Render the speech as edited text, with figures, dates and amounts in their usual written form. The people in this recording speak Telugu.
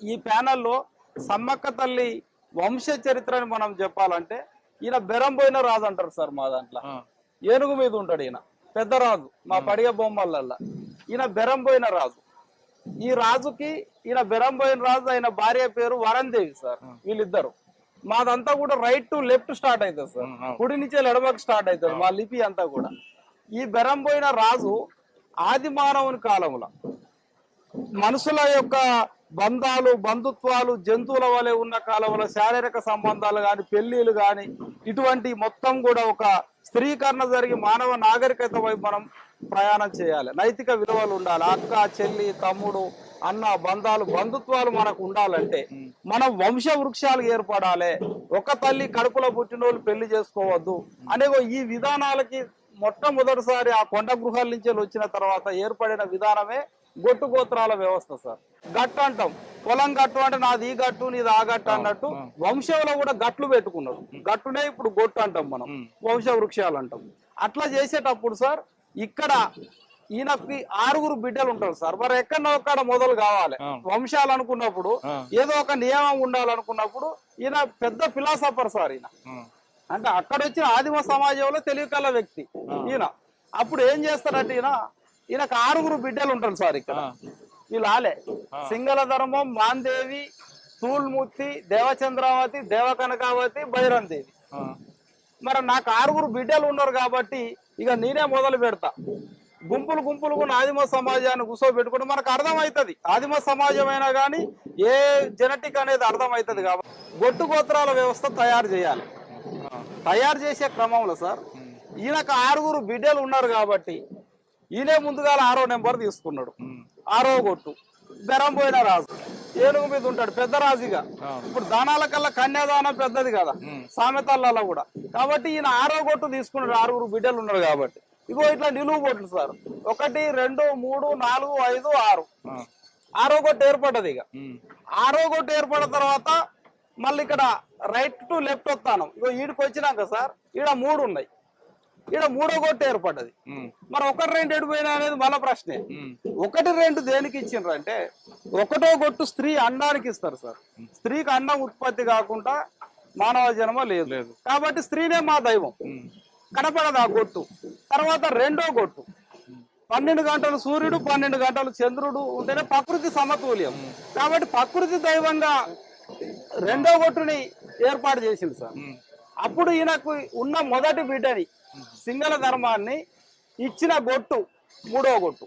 ఈ ప్యానల్లో సమ్మక్క తల్లి వంశ చరిత్రని మనం చెప్పాలంటే ఈయన బెరంబోయిన రాజు అంటారు సార్ మా దాంట్లో. ఏనుగు మీద ఉంటాడు ఈయన, పెద్ద రాజు మా పడిగ బొమ్మలల్లా. ఈయన బెరంబోయిన రాజు. ఈ రాజుకి ఈయన బెరంబోయిన రాజు, ఆయన భార్య పేరు వరందేవి సార్. వీళ్ళిద్దరు. మాదంతా కూడా రైట్ టు లెఫ్ట్ స్టార్ట్ అవుతుంది సార్, కుడి నుంచి ఎడమకు స్టార్ట్ అవుతుంది మా లిపి అంతా కూడా. ఈ బెరంబోయిన రాజు ఆది మానవుని కాలంలో మనుషుల యొక్క బంధాలు బంధుత్వాలు జంతువుల వలె ఉన్న కాలంలో శారీరక సంబంధాలు కానీ పెళ్లిళ్ళు కానీ ఇటువంటి మొత్తం కూడా ఒక స్త్రీకరణ జరిగి మానవ నాగరికత వైపు మనం ప్రయాణం చేయాలి. నైతిక విలువలు ఉండాలి. అక్క చెల్లి తమ్ముడు అన్న బంధాలు బంధుత్వాలు మనకు ఉండాలంటే మనం వంశ వృక్షాలు ఏర్పడాలి. ఒక తల్లి కడుపులో పుట్టినోళ్ళు పెళ్లి చేసుకోవద్దు అనే ఈ విధానాలకి మొట్టమొదటిసారి ఆ కొండ గృహాల నుంచి వచ్చిన తర్వాత ఏర్పడిన విధానమే గొట్టు గోత్రాల వ్యవస్థ సార్. గట్టు అంటాం, పొలం గట్టు అంటే నాది ఈ గట్టు నీది ఆ గట్టు అన్నట్టు వంశంలో కూడా గట్లు పెట్టుకున్నారు. గట్టునే ఇప్పుడు గొట్టు అంటాం మనం, వంశ వృక్షాలు అంటాం. అట్లా చేసేటప్పుడు సార్ ఇక్కడ ఈయనకి 6 బిడ్డలు ఉంటారు సార్. మరి ఎక్కడో ఒక్కడ మొదలు కావాలి వంశాలు అనుకున్నప్పుడు, ఏదో ఒక నియమం ఉండాలనుకున్నప్పుడు ఈయన పెద్ద ఫిలాసఫర్ సార్. ఈయన అంటే అక్కడ వచ్చిన ఆదిమ సమాజంలో తెలివికల వ్యక్తి ఈయన. అప్పుడు ఏం చేస్తారంటే ఈయనకు 6 బిడ్డలు ఉంటారు సార్. ఇక్కడ వీళ్ళు ఆలే సింగళ ధర్మం, మాందేవి, తూల్మూర్తి, దేవచంద్రావతి, దేవకనకావతి, భైరందేవి. మరి నాకు 6 బిడ్డలు ఉన్నారు కాబట్టి ఇక నేనే మొదలు పెడతా. గుంపులు గుంపులు కూడా ఆదిమ సమాజాన్ని కూర్చోబెట్టుకుంటే మనకు అర్థమవుతుంది. ఆదిమ సమాజం అయినా కానీ ఏ జెనెటిక్ అనేది అర్థమవుతుంది కాబట్టి గొట్టు గోత్రాల వ్యవస్థ తయారు చేయాలి. తయారు చేసే క్రమంలో సార్ ఈయనకు 6 బిడ్డలు ఉన్నారు కాబట్టి ఈయనే ముందుగా 6వ నెంబర్ తీసుకున్నాడు. 6వ గొట్టు బెరంబోయిన రాజు. ఏనుగు మీద ఉంటాడు, పెద్ద రాజుగా. ఇప్పుడు దానాల కల్లా కన్యాదానం పెద్దది కదా సామెతలలో కూడా. కాబట్టి ఈయన 6వ గొట్టు తీసుకున్నాడు. 6 బిడ్డలు ఉన్నారు కాబట్టి. ఇగో ఇట్లా నిలువు గొట్లు సార్. 1 2 3 4 5 6. 6వ గొట్టు ఏర్పడ్డది. ఇక 6వ గొట్టు ఏర్పడిన తర్వాత మళ్ళీ ఇక్కడ రైట్ టు లెఫ్ట్ వస్తాను. ఇగో ఈడికి వచ్చినాక సార్ ఈడ 3 ఉన్నాయి. ఈడ 3వ గొట్టు ఏర్పడ్డది. మరి 1 2 ఎడిపోయినా అనేది మళ్ళా ప్రశ్నే. 1 2 దేనికి ఇచ్చిండ్రు అంటే 1వ గొట్టు స్త్రీ అండానికి ఇస్తారు సార్. స్త్రీకి అన్నం ఉత్పత్తి కాకుండా మానవ జన్మ లేదు కాబట్టి స్త్రీనే మా దైవం. కనపడదు ఆ గొట్టు. తర్వాత 2వ గొట్టు 12 గంటలు సూర్యుడు 12 గంటలు చంద్రుడు ఉంటేనే ప్రకృతి సమతుల్యం. కాబట్టి ప్రకృతి దైవంగా 2వ గొట్టుని ఏర్పాటు చేసింది సార్. అప్పుడు ఈయనకు ఉన్న మొదటి బిడ్డని సింగళ ధర్మాన్ని ఇచ్చిన గొట్టు 3వ గొట్టు.